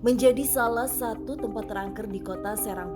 menjadi salah satu tempat terangker di kota Serang.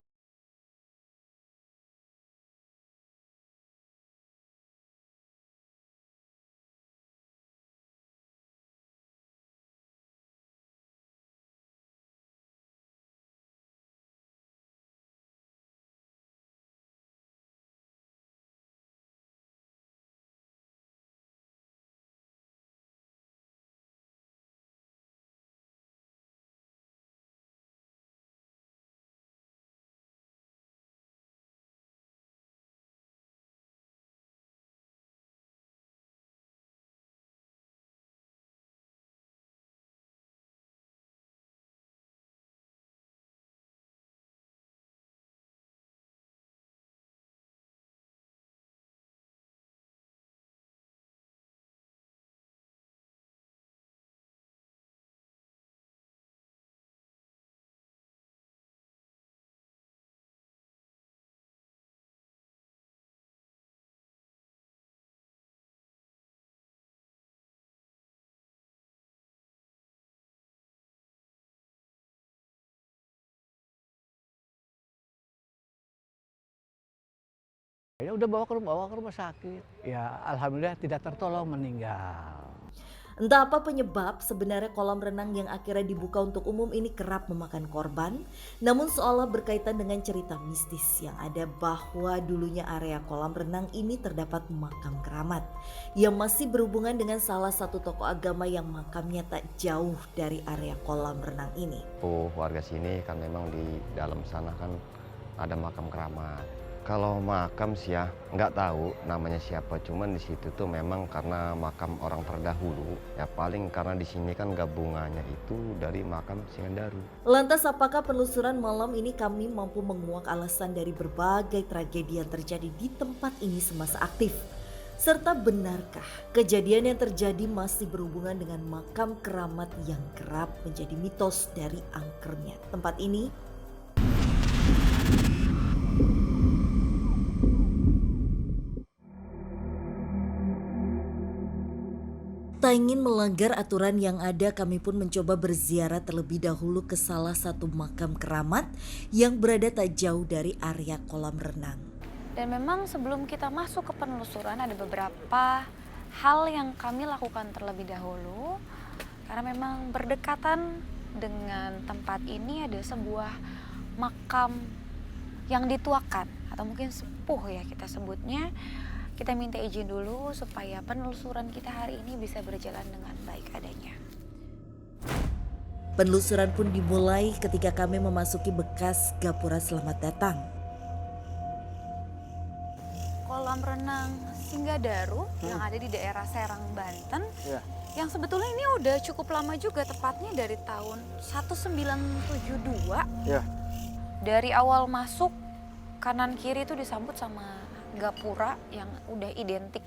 Ya udah bawa ke rumah sakit. Ya alhamdulillah tidak tertolong, meninggal. Entah apa penyebab sebenarnya kolam renang yang akhirnya dibuka untuk umum ini kerap memakan korban, namun seolah berkaitan dengan cerita mistis yang ada bahwa dulunya area kolam renang ini terdapat makam keramat yang masih berhubungan dengan salah satu tokoh agama yang makamnya tak jauh dari area kolam renang ini. Warga sini kan memang di dalam sana kan ada makam keramat. Kalau makam sih ya nggak tahu namanya siapa, cuman di situ tuh memang karena makam orang terdahulu. Ya paling karena di sini kan gabungannya itu dari makam Singandaru. Lantas apakah penelusuran malam ini kami mampu menguak alasan dari berbagai tragedi yang terjadi di tempat ini semasa aktif? Serta benarkah kejadian yang terjadi masih berhubungan dengan makam keramat yang kerap menjadi mitos dari angkernya tempat ini? Tak ingin melanggar aturan yang ada, kami pun mencoba berziarah terlebih dahulu ke salah satu makam keramat yang berada tak jauh dari area kolam renang. Dan memang sebelum kita masuk ke penelusuran ada beberapa hal yang kami lakukan terlebih dahulu. Karena memang berdekatan dengan tempat ini ada sebuah makam yang dituakan atau mungkin sepuh ya kita sebutnya. Kita minta izin dulu supaya penelusuran kita hari ini bisa berjalan dengan baik adanya. Penelusuran pun dimulai ketika kami memasuki bekas gapura selamat datang. Kolam renang Singgadaru yang ada di daerah Serang, Banten. Yang sebetulnya ini udah cukup lama juga, tepatnya dari tahun 1972. Dari awal masuk, kanan kiri itu disambut sama gapura yang udah identik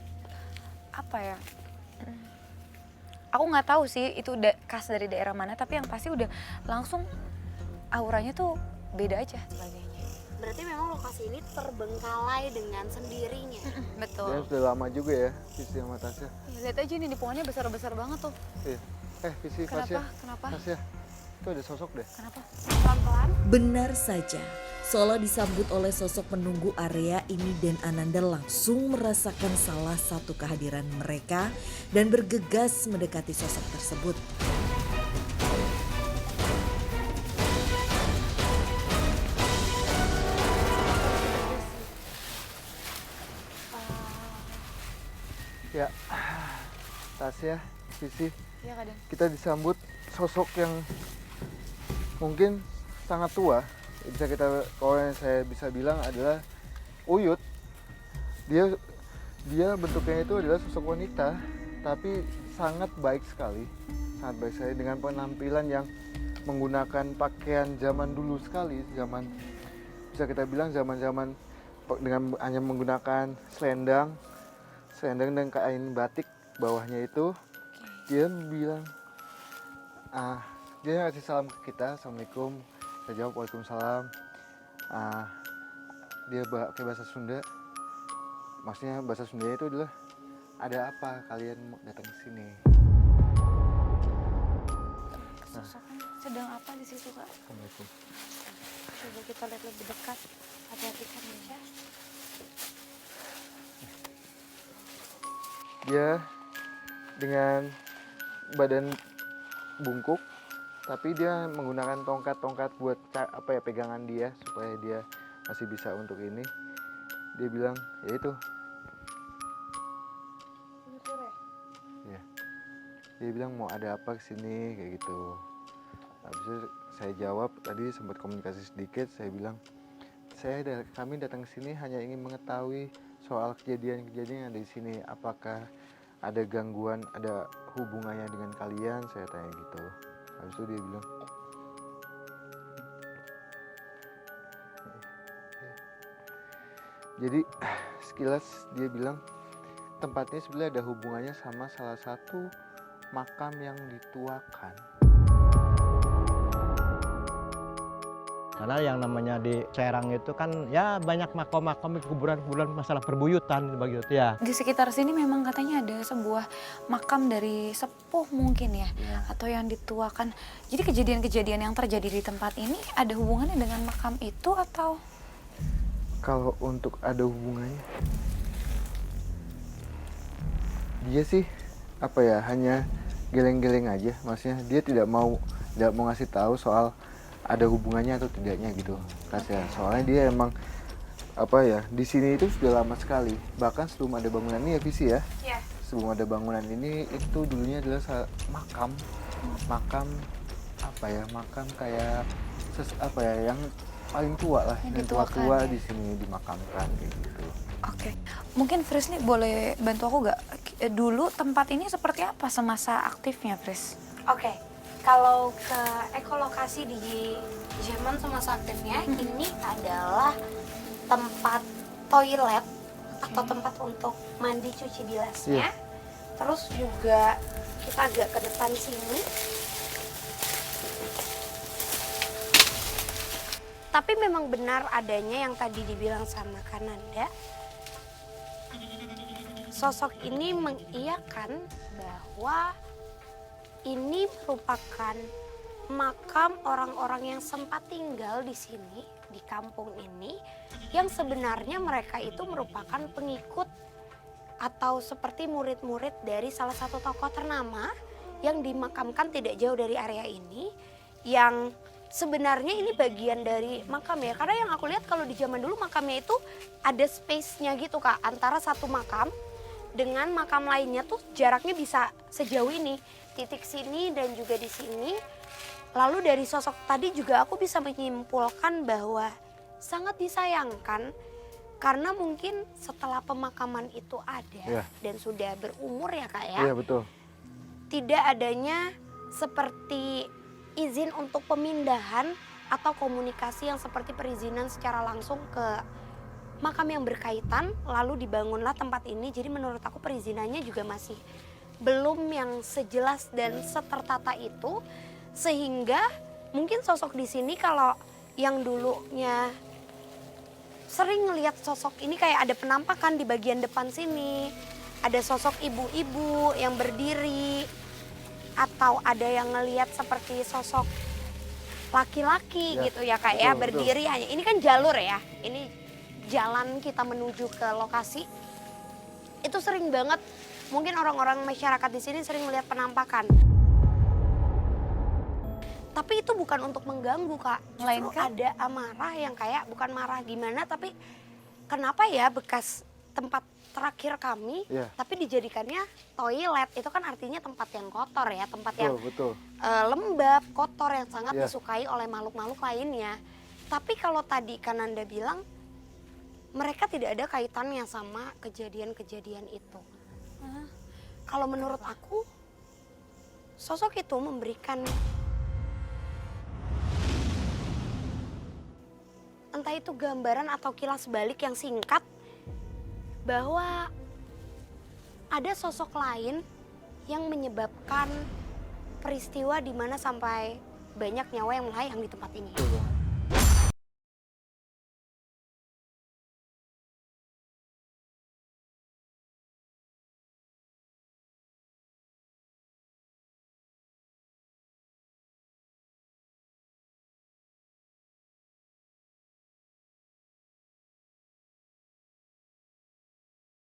apa ya? Aku nggak tahu sih itu khas dari daerah mana, tapi yang pasti udah langsung auranya tuh beda aja sebagainya. Berarti memang lokasi ini terbengkalai dengan sendirinya. Betul. Ya sudah lama juga ya Visi sama Tasya. Lihat aja nih di pohonnya besar-besar banget tuh. Iya. Visi, Kenapa? Tasya. Kenapa? Tasya, itu ada sosok deh. Kenapa? Pelan-pelan. Benar saja, seolah disambut oleh sosok penunggu area ini dan Ananda langsung merasakan salah satu kehadiran mereka dan bergegas mendekati sosok tersebut. Ya, Tasya, Visi, Iya kadang. kita disambut sosok yang mungkin sangat tua. Bisa kita, kalau yang saya bisa bilang adalah Uyut. Dia bentuknya itu adalah sosok wanita, tapi sangat baik sekali. Sangat baik sekali dengan penampilan yang menggunakan pakaian zaman dulu sekali, bisa kita bilang zaman-zaman dengan hanya menggunakan selendang dan kain batik bawahnya itu. Dia bilang, dia ngasih salam ke kita, assalamualaikum. Saya jawab waalaikumsalam. Dia pakai bahasa Sunda. Maksudnya bahasa Sunda itu adalah, ada apa kalian datang ke sini? Sosoknya sedang apa di situ, Kak? Assalamualaikum. Coba kita lihat lebih dekat. Hati-hati kan, Misha. Dia dengan badan bungkuk, tapi dia menggunakan tongkat-tongkat buat pegangan dia supaya dia masih bisa untuk ini. Dia bilang, ya itu. Ya. Dia bilang mau ada apa kesini kayak gitu. Habis itu saya jawab, tadi sempat komunikasi sedikit, saya bilang kami datang ke sini hanya ingin mengetahui soal kejadian-kejadian yang ada di sini. Apakah ada gangguan, ada hubungannya dengan kalian? Saya tanya gitu. Habis itu dia bilang, jadi sekilas dia bilang tempatnya sebenarnya ada hubungannya sama salah satu makam yang dituakan. Karena yang namanya di Serang itu kan ya banyak makam-makam kuburan-kuburan masalah perbuyutan begitu ya. Di sekitar sini memang katanya ada sebuah makam dari sepuh mungkin ya, atau yang dituakan. Jadi kejadian-kejadian yang terjadi di tempat ini ada hubungannya dengan makam itu atau? Kalau untuk ada hubungannya, dia sih apa ya, hanya geleng-geleng aja. Maksudnya dia tidak mau ngasih tahu soal ada hubungannya atau tidaknya gitu. Kasihan. Soalnya dia emang apa ya, di sini itu sudah lama sekali. Bahkan sebelum ada bangunan ini ya Visi ya. Iya. Sebelum ada bangunan ini itu dulunya adalah makam. Makam apa ya? Makam kayak apa ya, yang paling tua lah, yang tua-tua di sini dimakamkan kayak gitu. Oke. Mungkin Fris nih boleh bantu aku gak? Dulu tempat ini seperti apa semasa aktifnya, Fris? Oke, kalau ke ekolokasi di zaman semasa aktifnya, ini adalah tempat toilet atau tempat untuk mandi cuci bilasnya. Terus juga kita agak ke depan sini. Tapi memang benar adanya yang tadi dibilang sama Kananda. Sosok ini mengiyakan bahwa ini merupakan makam orang-orang yang sempat tinggal di sini, di kampung ini, yang sebenarnya mereka itu merupakan pengikut atau seperti murid-murid dari salah satu tokoh ternama yang dimakamkan tidak jauh dari area ini, yang sebenarnya ini bagian dari makam ya. Karena yang aku lihat kalau di zaman dulu makamnya itu ada space-nya gitu Kak, antara satu makam dengan makam lainnya tuh jaraknya bisa sejauh ini, titik sini dan juga di sini. Lalu dari sosok tadi juga aku bisa menyimpulkan bahwa sangat disayangkan karena mungkin setelah pemakaman itu ada dan sudah berumur ya Kak ya. Iya betul. Tidak adanya seperti izin untuk pemindahan atau komunikasi yang seperti perizinan secara langsung ke makam yang berkaitan, lalu dibangunlah tempat ini. Jadi menurut aku perizinannya juga masih belum yang sejelas dan setertata itu, sehingga mungkin sosok di sini kalau yang dulunya sering ngelihat sosok ini kayak ada penampakan di bagian depan sini, ada sosok ibu-ibu yang berdiri, atau ada yang ngelihat seperti sosok laki-laki gitu ya Kak ya, berdiri hanya. Ini kan jalur ya, ini jalan kita menuju ke lokasi. Itu sering banget, mungkin orang-orang masyarakat di sini sering melihat penampakan. Tapi itu bukan untuk mengganggu Kak, melainkan ada amarah yang kayak bukan marah gimana, tapi kenapa ya bekas tempat terakhir kami, tapi dijadikannya toilet. Itu kan artinya tempat yang kotor ya, tempat yang lembab, kotor, yang sangat disukai oleh makhluk-makhluk lainnya. Tapi kalau tadi Kananda bilang, mereka tidak ada kaitannya sama kejadian-kejadian itu. Kalau menurut aku, sosok itu memberikan entah itu gambaran atau kilas balik yang singkat, bahwa ada sosok lain yang menyebabkan peristiwa di mana sampai banyak nyawa yang melayang di tempat ini.